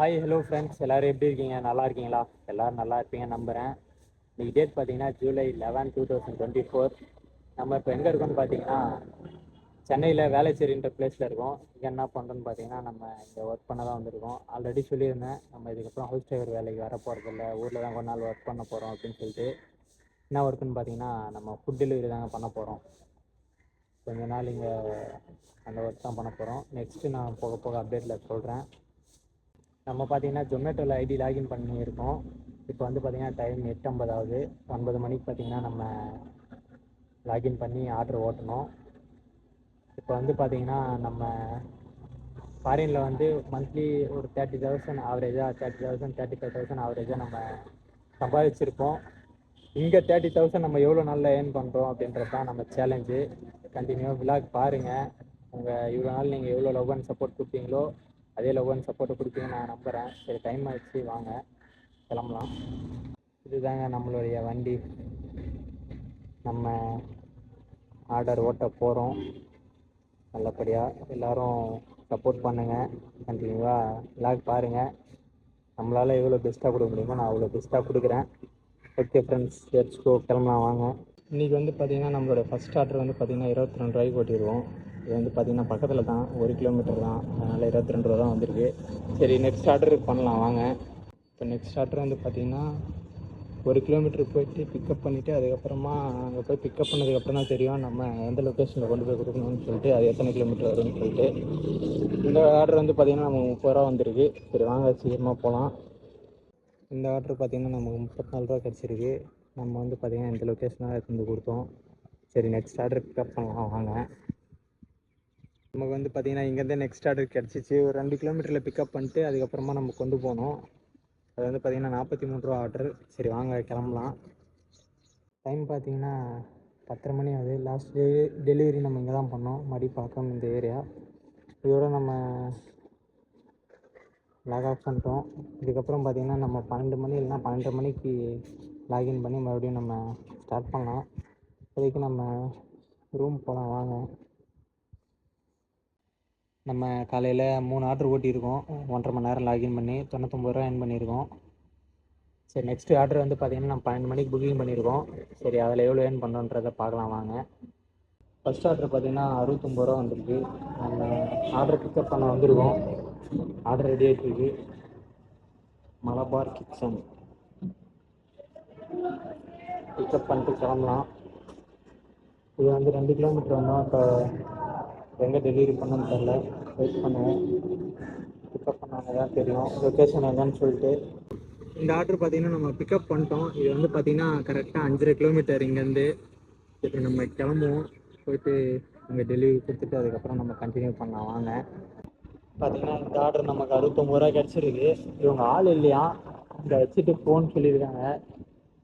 Hi hello friends, எல்லோரும் எப்படி இருக்கீங்க? நல்லா இருக்கீங்களா? எல்லோரும் நல்லா இருப்பீங்க நம்புகிறேன். இன்றைக்கி டேட் பார்த்தீங்கன்னா July 11, 2024. நம்ம இப்போ எங்கே இருக்கோம்னு பார்த்தீங்கன்னா சென்னையில் வேலைச்சேரின்ற பிளேஸில் இருக்கோம். இங்கே என்ன பண்ணுறோன்னு பார்த்தீங்கன்னா நம்ம இங்கே ஒர்க் பண்ண தான் வந்திருக்கோம். ஆல்ரெடி சொல்லியிருந்தேன், நம்ம இதுக்கப்புறம் ஹவுஸ் டிரைவர் வேலைக்கு வர போகிறதில்ல, ஊரில் தான் கொஞ்ச நாள் ஒர்க் பண்ண போகிறோம் அப்படின்னு சொல்லிட்டு. என்ன ஒர்க்குன்னு பார்த்தீங்கன்னா நம்ம ஃபுட் டெலிவரி தாங்க பண்ண போகிறோம். கொஞ்ச நாள் இங்கே அந்த ஒர்க் தான் பண்ண போகிறோம். நெக்ஸ்ட்டு நான் போக போக அப்டேட்டில் சொல்கிறேன். நம்ம பார்த்தீங்கன்னா ஜொமேட்டோவில் ஐடி லாகின் பண்ணியிருக்கோம். இப்போ வந்து பார்த்திங்கன்னா டைம் 8:50 ஆகுது. 9 மணிக்கு பார்த்திங்கன்னா நம்ம லாகின் பண்ணி ஆர்டர் ஓட்டணும். இப்போ வந்து பார்த்திங்கன்னா நம்ம ஃபாரினில் வந்து மந்த்லி ஒரு 30,000 ஆவரேஜாக 30,000 35,000 ஆவரேஜாக நம்ம சம்பாதிச்சிருப்போம். இங்கே 30,000 நம்ம எவ்வளோ நாளில் ஏர்ன் பண்ணுறோம் அப்படின்றது தான் நம்ம சேலஞ்சு. கண்டினியூவாக விலாக் பாருங்கள். இவ்வளோ நாள் நீங்கள் எவ்வளோ லவ் அண்ட் சப்போர்ட் கொடுத்தீங்களோ அதே லவ் அண்ட் சப்போர்ட்டை கொடுப்பீங்கன்னு நான் நம்புகிறேன். சரி, டைம் ஆகிடுச்சு, வாங்க கிளம்பலாம். இதுதாங்க நம்மளுடைய வண்டி. நம்ம ஆர்டர் ஓட்ட போகிறோம். நல்லபடியாக எல்லோரும் சப்போர்ட் பண்ணுங்கள். கண்டினியூவாக விலாக் பாருங்கள். நம்மளால் எவ்வளோ பெஸ்ட்டாக கொடுக்க முடியுமோ நான் அவ்வளோ பெஸ்ட்டாக கொடுக்குறேன். ஓகே ஃப்ரெண்ட்ஸ், லெட்ஸ் கோ, கிளம்பலாம் வாங்க. இன்றைக்கி வந்து பார்த்திங்கன்னா நம்மளோட ஃபஸ்ட் ஆர்டர் வந்து பார்த்திங்கன்னா 22 ரூபாய்க்கு ஓட்டிடுவோம். இது வந்து பார்த்திங்கன்னா பக்கத்தில் தான், 1 கிலோமீட்டர் தான், அதனால் 22 ரூபா தான் வந்திருக்கு. சரி, நெக்ஸ்ட் ஆர்டர் பண்ணலாம் வாங்க. இப்போ நெக்ஸ்ட் ஆர்டர் வந்து பார்த்திங்கன்னா 1 கிலோமீட்டருக்கு போயிட்டு பிக்கப் பண்ணிவிட்டு அதுக்கப்புறமா அங்கே போய் பிக்கப் பண்ணதுக்கப்புறம் தான் தெரியும் நம்ம எந்த லொக்கேஷனில் கொண்டு போய் கொடுக்கணும்னு சொல்லிட்டு, அது எத்தனை கிலோமீட்டர் வரும்னு சொல்லிட்டு. இந்த ஆர்டர் வந்து பார்த்திங்கன்னா நமக்கு 30 ரூபா வந்திருக்கு. சரி வாங்க சீக்கிரமாக போகலாம். இந்த ஆர்டர் பார்த்திங்கன்னா நமக்கு 34 ரூபா கிடச்சிருக்கு. நம்ம வந்து பார்த்திங்கன்னா இந்த லொக்கேஷனாக எடுத்து வந்து கொடுத்தோம். சரி, நெக்ஸ்ட் ஆர்டர் பிக்கப் பண்ணலாம் வாங்க. நமக்கு வந்து பார்த்திங்கன்னா இங்கேருந்து நெக்ஸ்ட் ஆர்டர் கிடச்சிச்சு. ஒரு 2 கிலோமீட்டரில் பிக்கப் பண்ணிட்டு அதுக்கப்புறமா நம்ம கொண்டு போகணும். அது வந்து பார்த்திங்கன்னா 43 ரூபா ஆர்டர். சரி வாங்க கிளம்பலாம். டைம் பார்த்திங்கன்னா 10:30 மணி ஆகுது. லாஸ்ட் டெலிவரி நம்ம இங்கே தான் பண்ணோம், மடிப்பாக்கம் இந்த ஏரியா. இதோட நம்ம லாக் ஆஃப் பண்ணிட்டோம். இதுக்கப்புறம் பார்த்திங்கன்னா நம்ம 12 மணி இல்லைனா 12:30 மணிக்கு லாகின் பண்ணி மறுபடியும் நம்ம ஸ்டார்ட் பண்ணலாம். இப்போதைக்கு நம்ம ரூம் போகலாம் வாங்க. நம்ம காலையில் 3 ஆர்டர் ஓட்டியிருக்கோம். 1.5 மணி நேரம் லாகின் பண்ணி 99 ரூபா ஏர்ன் பண்ணியிருக்கோம். சரி, நெக்ஸ்ட்டு ஆர்டர் வந்து பார்த்திங்கன்னா நம்ம 12 மணிக்கு புக்கிங் பண்ணியிருக்கோம். சரி, அதில் எவ்வளோ ஏர்ன் பண்ணுறோன்றதை பார்க்கலாம் வாங்க. ஃபஸ்ட் ஆர்டர் பார்த்திங்கன்னா 69 ரூபா வந்திருக்கு. நம்ம ஆர்டர் பிக்கப் பண்ண வந்திருக்கோம். ஆர்டர் ரெடி ஆகிட்டுருக்கு. மலபார் கிச்சன் பிக்கப் பண்ணிட்டு கிளம்பலாம். இது வந்து 2 கிலோமீட்டர் வந்தோம். இப்போ எங்கே டெலிவரி பண்ணணும்னு தெரில, வெயிட் பண்ணுவேன். பிக்கப் பண்ணாங்க தான் தெரியும் லொக்கேஷன் எங்கன்னு சொல்லிட்டு. இந்த ஆர்டர் பார்த்திங்கன்னா நம்ம பிக்கப் பண்ணிட்டோம். இது வந்து பார்த்திங்கன்னா கரெக்டாக 5.5 கிலோமீட்டர் இங்கேருந்து. இப்போ நம்ம கிளம்புவோம். போயிட்டு இங்கே டெலிவரி கொடுத்துட்டு அதுக்கப்புறம் நம்ம கண்டினியூ பண்ணலாம் வாங்க. பார்த்திங்கன்னா இந்த ஆர்டர் நமக்கு 69 ரூபா கிடச்சிருக்கு. இவங்க ஆள் இல்லையா, இங்கே வச்சுட்டு போன்னு சொல்லியிருக்காங்க.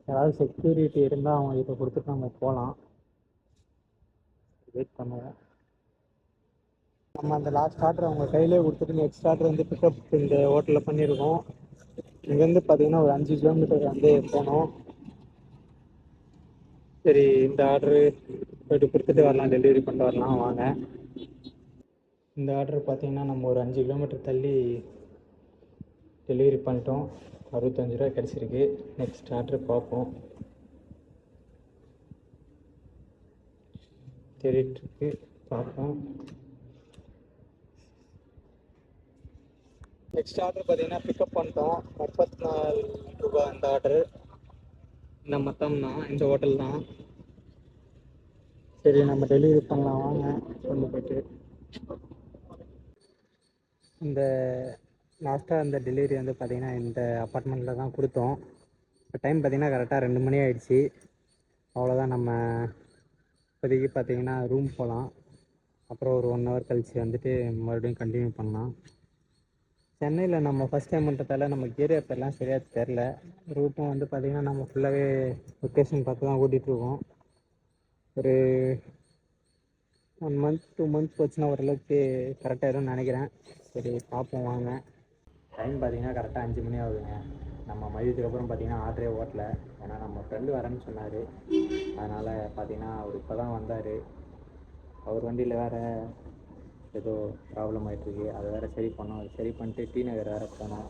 ஏதாவது செக்யூரிட்டி இருந்தால் அவங்க இதை கொடுத்துட்டு நம்ம போகலாம். வெயிட் பண்ணுவோம். நம்ம அந்த லாஸ்ட் ஆர்டர் அவங்க கையிலே கொடுத்துட்டு நெக்ஸ்ட் ஆர்டர் வந்து பிக்கப் இந்த ஹோட்டலில் பண்ணியிருக்கோம். இங்கேருந்து பார்த்திங்கன்னா ஒரு 5 கிலோமீட்டர் வந்து போனோம். சரி, இந்த ஆர்டரு போய்ட்டு கொடுத்துட்டு வரலாம், டெலிவரி பண்ணிட்டு வரலாம் வாங்க. இந்த ஆர்டர் பார்த்திங்கன்னா நம்ம ஒரு 5 கிலோமீட்டர் தள்ளி டெலிவரி பண்ணிட்டோம். 65 ரூபா கிடச்சிருக்கு. நெக்ஸ்ட் ஆர்டர் பார்ப்போம். தேடிட்டுருக்கு, பார்ப்போம். நெக்ஸ்ட் ஆர்டர் பார்த்திங்கன்னா பிக்கப் பண்ணிட்டோம். 34 ரூபா இந்த ஆர்டரு. இந்த மொத்தம் தான், இந்த ஹோட்டல் தான். சரி, நம்ம டெலிவரி பண்ணலாம் வாங்க. கொண்டு போய்ட்டு இந்த லாஸ்ட்டாக இந்த டெலிவரி வந்து பார்த்திங்கன்னா இந்த அப்பார்ட்மெண்ட்டில் தான் கொடுத்தோம். இப்போ டைம் பார்த்திங்கன்னா கரெக்டாக 2 மணி ஆகிடுச்சி. அவ்வளோதான். நம்ம இப்போதைக்கு பார்த்திங்கன்னா ரூம் போகலாம். அப்புறம் ஒரு 1 ஹவர் கழித்து வந்துட்டு மறுபடியும் கண்டினியூ பண்ணலாம். சென்னையில் நம்ம ஃபஸ்ட் டைம்ன்றதால நமக்கு ஏரியா பேர்லாம் சரியாக தெரில. ரூட்டும் வந்து பார்த்திங்கன்னா நம்ம ஃபுல்லாகவே லொக்கேஷன் பார்த்து தான் ஓட்டிகிட்ருக்கோம். ஒரு 1 மந்த் 2 மந்த்ஸ் போச்சுன்னா ஓரளவுக்கு கரெக்டாகிடும்னு நினைக்கிறேன். சரி பார்ப்போம் வாங்க. டைம் பார்த்திங்கன்னா கரெக்டாக 5 மணி ஆகுதுங்க. நம்ம மதியத்துக்கு அப்புறம் பார்த்திங்கன்னா ஆர்டரே ஓட்டல. ஏன்னா நம்ம ஃப்ரெண்டு வரேன்னு சொன்னார். அதனால் பார்த்திங்கன்னா அவர் இப்போ தான் வந்தார். அவர் வண்டியில் வேறு ஏதோ ப்ராப்ளம் ஆகிட்டுருக்கு. அதை வேறு சரி பண்ணோம். அது சரி பண்ணிட்டு டி நகர் வேறு போனோம்.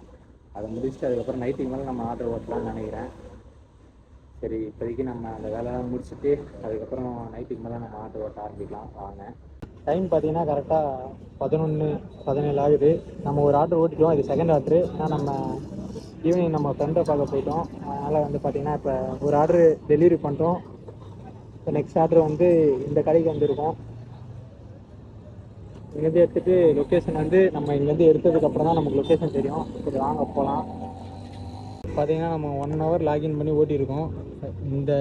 அதை முடிச்சுட்டு அதுக்கப்புறம் நைட்டுக்கு மேலே நம்ம ஆர்டர் ஓட்டலாம்னு நினைக்கிறேன். சரி, இப்போதைக்கு நம்ம அந்த வேலையெல்லாம் முடிச்சுட்டு அதுக்கப்புறம் நைட்டுக்கு மேலே நம்ம ஆர்டர் ஓட்ட ஆரம்பிக்கலாம் வாங்க. டைம் பார்த்தீங்கன்னா கரெக்டாக 11:17 ஆகுது. நம்ம ஒரு ஆர்டர் ஓட்டிட்டோம். இது செகண்ட் ஆர்டரு. ஏன்னா நம்ம ஈவினிங் நம்ம ஃப்ரெண்டை பார்க்க போயிட்டோம். அதனால் வந்து பார்த்திங்கன்னா இப்போ ஒரு ஆர்டரு டெலிவரி பண்ணுறோம். இப்போ நெக்ஸ்ட் ஆர்டர் வந்து இந்த கடைக்கு வந்திருக்கோம். இங்கேருந்து எடுத்துகிட்டு லொக்கேஷன் வந்து நம்ம இங்கேருந்து எடுத்ததுக்கப்புறம் தான் நமக்கு லொக்கேஷன் தெரியும். சரி வாங்க போகலாம். பார்த்தீங்கன்னா நம்ம 1 hour லாகின் பண்ணி ஓட்டியிருக்கோம். இந்த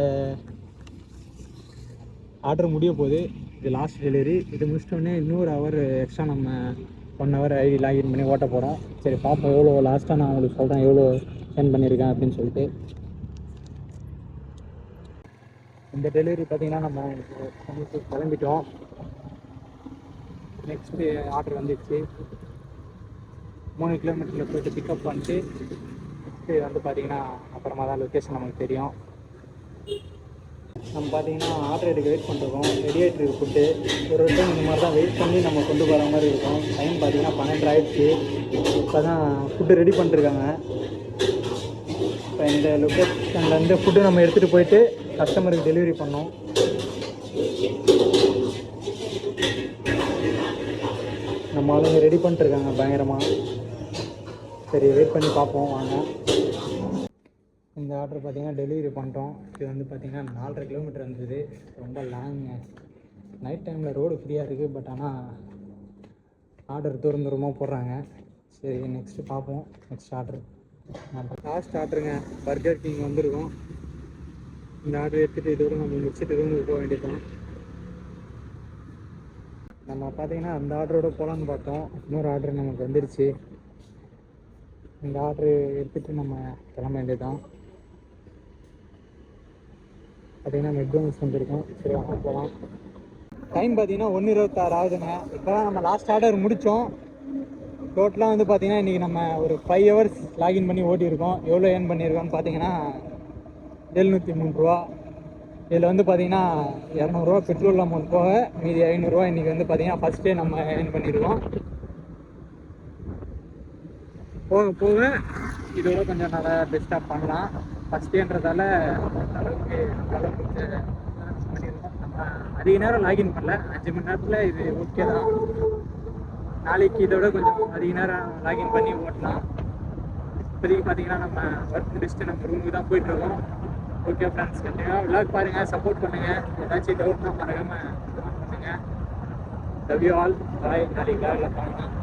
ஆர்டர் முடிய போகுது. இது லாஸ்ட் டெலிவரி. இது முடிச்சிட்டோடனே இன்னொரு ஹவர் எக்ஸ்ட்ரா நம்ம 1 hour ஐடி லாகின் பண்ணி ஓட்ட போகிறோம். சரி பார்ப்போம் எவ்வளோ லாஸ்ட்டாக நான் உங்களுக்கு சொல்கிறேன் எவ்வளோ சென்ட் பண்ணியிருக்கேன் அப்படின்னு சொல்லிட்டு. இந்த டெலிவரி பார்த்திங்கன்னா நம்ம கிளம்பிட்டோம். நெக்ஸ்ட்டு ஆர்டர் வந்துடுச்சு. 3 கிலோமீட்டரில் போய்ட்டு பிக்கப் பண்ணிட்டு நெக்ஸ்ட்டு வந்து பார்த்திங்கன்னா அப்புறமா தான் லொக்கேஷன் நமக்கு தெரியும். நம்ம பார்த்திங்கன்னா ஆர்டர் எடுக்க வெயிட் பண்ணிருக்கோம். ரெடி ஆகிட்டு இருக்கு ஃபுட்டு. ஒரு டைம் இந்த மாதிரி தான் வெயிட் பண்ணி நம்ம கொண்டு போகிற மாதிரி இருக்கும். டைம் பார்த்திங்கன்னா 12 ஆகிடுச்சு. இப்போ தான் ஃபுட்டு ரெடி பண்ணிருக்காங்க. இப்போ இந்த லொக்கேஷன்லேருந்து ஃபுட்டு நம்ம எடுத்துகிட்டு போயிட்டு கஸ்டமருக்கு டெலிவரி பண்ணோம். நம்ம ஆளுங்க ரெடி பண்ணிட்டுருக்காங்க பயங்கரமாக. சரி வெயிட் பண்ணி பார்ப்போம் வாங்க. இந்த ஆர்டர் பார்த்திங்கன்னா டெலிவரி பண்ணிட்டோம். இது வந்து பார்த்திங்கன்னா 4.5 கிலோமீட்டர் இருந்தது. ரொம்ப லாங்குங்க. நைட் டைமில் ரோடு ஃப்ரீயாக இருக்குது. பட் ஆனால் ஆர்டர் தூரம் தூரமாக போடுறாங்க. சரி நெக்ஸ்ட்டு பார்ப்போம். நெக்ஸ்ட் ஆர்டர் லாஸ்ட் ஆர்டருங்க. பர்கர் கிங் வந்திருக்கோம். இந்த ஆர்டர் எடுத்துகிட்டு இதோடு நம்ம முடிச்சுட்டு ரூமுக்கு போக வேண்டியதான். நம்ம பார்த்திங்கன்னா அந்த ஆர்டரோட போகலான்னு பார்த்தோம். இன்னொரு ஆர்டர் நமக்கு வந்துடுச்சு. இந்த ஆர்டரு எடுத்துகிட்டு நம்ம கிளம்ப வேண்டியதான். பார்த்திங்கன்னா மெக்டோனல்ஸ் வந்துருக்கோம். சரி வாங்க போகலாம். டைம் பார்த்திங்கன்னா 1:26 ஆகுதுங்க. இப்போ தான் நம்ம லாஸ்ட் ஆர்டர் முடித்தோம். டோட்டலாக வந்து பார்த்திங்கன்னா இன்றைக்கி நம்ம ஒரு 5 hours லாகின் பண்ணி ஓட்டியிருக்கோம். எவ்வளோ ஏர்ன் பண்ணியிருக்கோம்னு பார்த்திங்கன்னா 703 ரூபா. இதில் வந்து பார்த்திங்கன்னா 200 ரூபா பெட்ரோல் அமௌண்ட் போக மீதி 500 ரூபா இன்றைக்கி வந்து பார்த்திங்கன்னா ஃபஸ்ட்டே நம்ம ஏர்ன் பண்ணியிருக்கோம். போக போக இதோட கொஞ்சம் நல்லா பெஸ்ட்டாக பண்ணலாம். ஃபஸ்ட்டேன்றதால அளவுக்கு பண்ணியிருக்கோம். நம்ம அதிக நேரம் லாகின் பண்ணல. 5 மணி நேரத்தில் இது ஓகே தான். நாளைக்கு இதோட கொஞ்சம் அதிக நேரம் லாகின் பண்ணி ஓட்டலாம். இப்போதைக்கு பார்த்திங்கன்னா நம்ம ஒர்க் முடிச்சுட்டு நம்ம ரூமுக்கு தான் போயிட்டுருக்கோம். ஓகே ஃப்ரெண்ட்ஸ், கண்டிப்பாக விளாக் பாருங்கள், சப்போர்ட் பண்ணுங்கள். ஏதாச்சும் டவுட்னா மறக்காமல் பண்ணுங்கள். Love you all. பாய். நாளைக்கு விளாகில் பார்க்கலாம்.